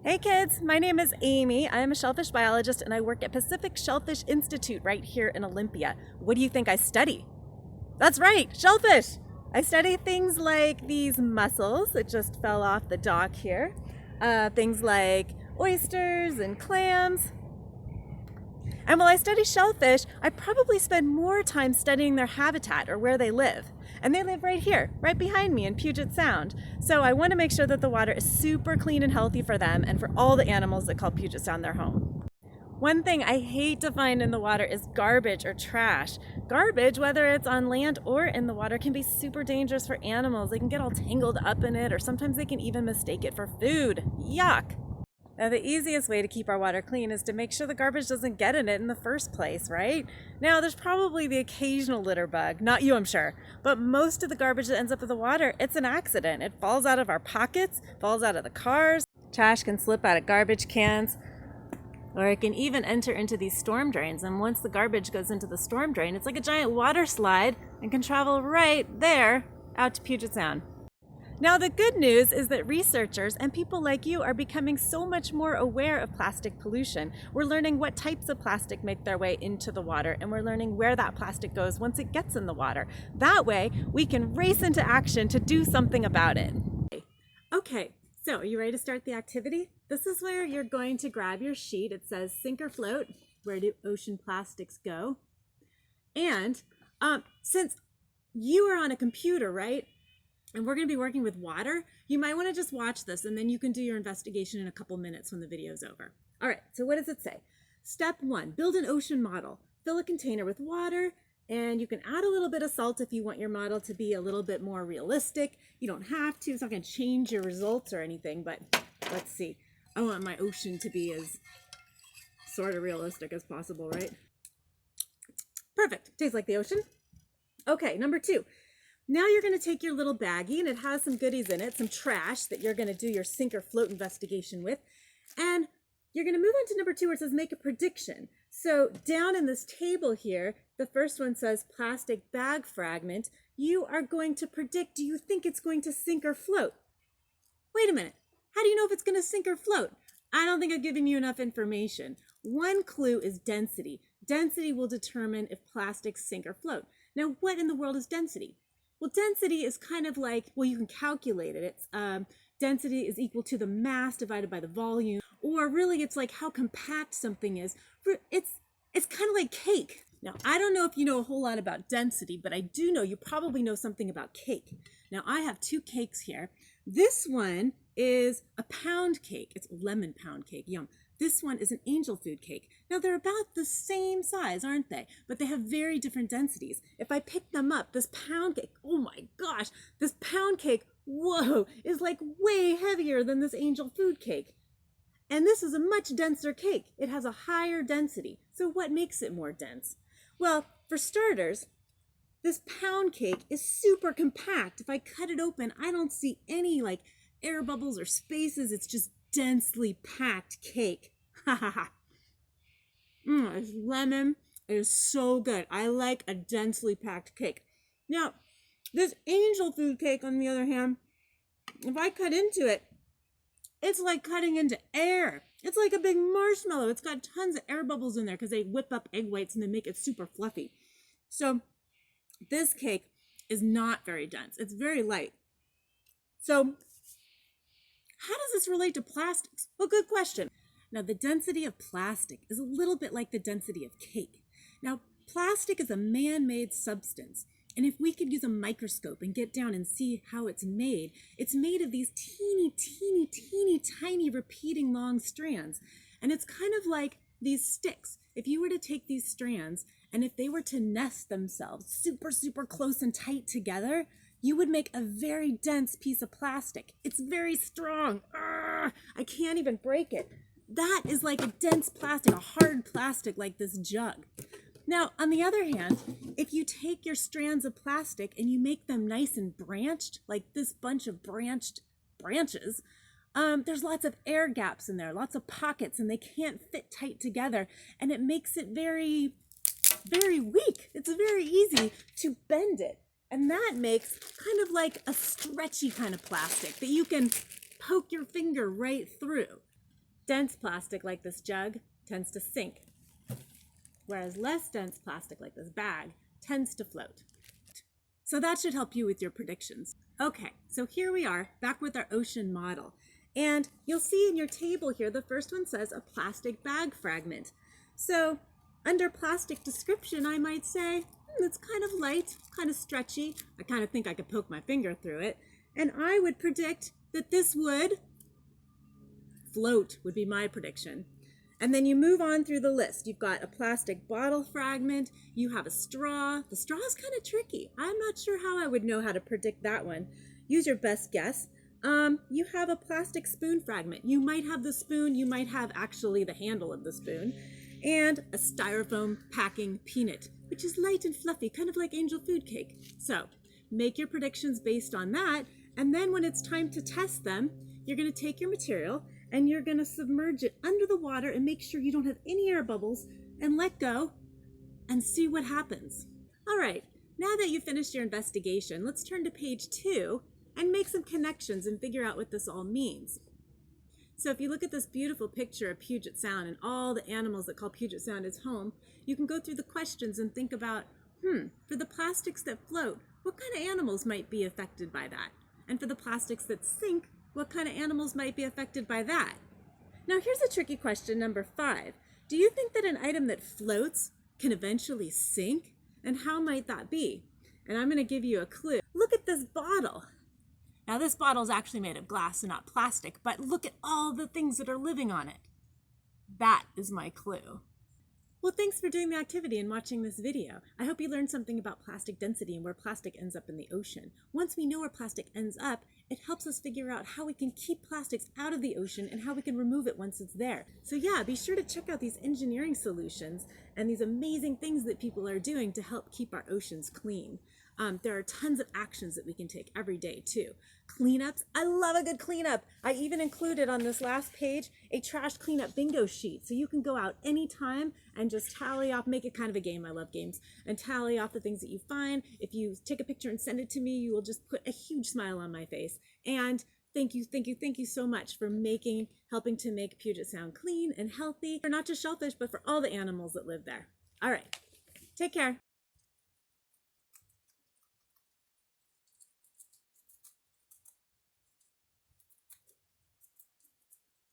Hey kids, my name is Amy. I am a shellfish biologist and I work at Pacific Shellfish Institute right here in Olympia. What do you think I study? That's right, shellfish! I study things like these mussels that just fell off the dock here, things like oysters and clams. And while I study shellfish, I probably spend more time studying their habitat or where they live. And they live right here, right behind me in Puget Sound. So I want to make sure that the water is super clean and healthy for them and for all the animals that call Puget Sound their home. One thing I hate to find in the water is garbage or trash. Garbage, whether it's on land or in the water, can be super dangerous for animals. They can get all tangled up in it, or sometimes they can even mistake it for food. Yuck! Now, the easiest way to keep our water clean is to make sure the garbage doesn't get in it in the first place, right? Now, there's probably the occasional litter bug, not you, I'm sure, but most of the garbage that ends up in the water, it's an accident. It falls out of our pockets, falls out of the cars, trash can slip out of garbage cans, or it can even enter into these storm drains. And once the garbage goes into the storm drain, it's like a giant water slide and can travel right there out to Puget Sound. Now, the good news is that researchers and people like you are becoming so much more aware of plastic pollution. We're learning what types of plastic make their way into the water, and we're learning where that plastic goes once it gets in the water. That way, we can race into action to do something about it. Okay, so are you ready to start the activity? This is where you're going to grab your sheet. It says sink or float. Where do ocean plastics go? And since you are on a computer, right? And we're going to be working with water, you might want to just watch this and then you can do your investigation in a couple minutes when the video's over. All right, so what does it say? Step 1, build an ocean model. Fill a container with water, and you can add a little bit of salt if you want your model to be a little bit more realistic. You don't have to, it's not going to change your results or anything, but let's see. I want my ocean to be as sort of realistic as possible, right? Perfect, tastes like the ocean. Okay, number 2. Now you're going to take your little baggie, and it has some goodies in it, some trash that you're going to do your sink or float investigation with. And you're going to move on to number 2 where it says make a prediction. So down in this table here, the first one says plastic bag fragment. You are going to predict, do you think it's going to sink or float? Wait a minute. How do you know if it's going to sink or float? I don't think I've given you enough information. One clue is density. Density will determine if plastics sink or float. Now, what in the world is density? Well, density is kind of like, well, you can calculate it. It's density is equal to the mass divided by the volume, or really it's like how compact something is. It's kind of like cake. Now, I don't know if you know a whole lot about density, but I do know you probably know something about cake. Now, I have 2 cakes here. This one is a pound cake. It's a lemon pound cake. Yum. This one is an angel food cake. Now, they're about the same size, aren't they? But they have very different densities. If I pick them up, this pound cake, oh my gosh, this pound cake, whoa, is like way heavier than this angel food cake. And this is a much denser cake. It has a higher density. So what makes it more dense? Well, for starters, this pound cake is super compact. If I cut it open, I don't see any like air bubbles or spaces. It's just densely packed cake. Ha ha ha. It's lemon. It is so good. I like a densely packed cake. Now, this angel food cake, on the other hand, if I cut into it, it's like cutting into air. It's like a big marshmallow. It's got tons of air bubbles in there because they whip up egg whites and they make it super fluffy. So this cake is not very dense. It's very light. So how does this relate to plastics? Well, good question. Now, the density of plastic is a little bit like the density of cake. Now, plastic is a man-made substance. And if we could use a microscope and get down and see how it's made of these teeny, tiny repeating long strands. And it's kind of like these sticks. If you were to take these strands and if they were to nest themselves super close and tight together, you would make a very dense piece of plastic. It's very strong. I can't even break it. That is like a dense plastic, a hard plastic like this jug. Now, on the other hand, if you take your strands of plastic and you make them nice and branched, like this bunch of branched branches, there's lots of air gaps in there, lots of pockets, and they can't fit tight together, and it makes it very weak. It's very easy to bend it. And that makes kind of like a stretchy kind of plastic that you can poke your finger right through. Dense plastic like this jug tends to sink, whereas less dense plastic like this bag tends to float. So that should help you with your predictions. Okay, so here we are back with our ocean model. And you'll see in your table here, the first one says a plastic bag fragment. So under plastic description, I might say, it's kind of light, kind of stretchy. I kind of think I could poke my finger through it. And I would predict that this would float, would be my prediction. And then you move on through the list. You've got a plastic bottle fragment. You have a straw. The straw is kind of tricky. I'm not sure how I would know how to predict that one. Use your best guess. You have a plastic spoon fragment. You might have the spoon. You might have actually the handle of the spoon. And a styrofoam packing peanut, which is light and fluffy, kind of like angel food cake. So make your predictions based on that. And then when it's time to test them, you're going to take your material and you're going to submerge it under the water and make sure you don't have any air bubbles and let go and see what happens. All right, now that you've finished your investigation, let's turn to page 2 and make some connections and figure out what this all means. So if you look at this beautiful picture of Puget Sound and all the animals that call Puget Sound its home, you can go through the questions and think about, for the plastics that float, what kind of animals might be affected by that? And for the plastics that sink, what kind of animals might be affected by that? Now here's a tricky question, number 5. Do you think that an item that floats can eventually sink? And how might that be? And I'm going to give you a clue. Look at this bottle. Now this bottle is actually made of glass and not plastic, but look at all the things that are living on it. That is my clue. Well, thanks for doing the activity and watching this video. I hope you learned something about plastic density and where plastic ends up in the ocean. Once we know where plastic ends up, it helps us figure out how we can keep plastics out of the ocean and how we can remove it once it's there. So yeah, be sure to check out these engineering solutions and these amazing things that people are doing to help keep our oceans clean. There are tons of actions that we can take every day too. Cleanups, I love a good cleanup. I even included on this last page a trash cleanup bingo sheet. So you can go out anytime and just tally off, make it kind of a game, I love games, and tally off the things that you find. If you take a picture and send it to me, you will just put a huge smile on my face. And thank you so much for helping to make Puget Sound clean and healthy, for not just shellfish, but for all the animals that live there. All right, take care.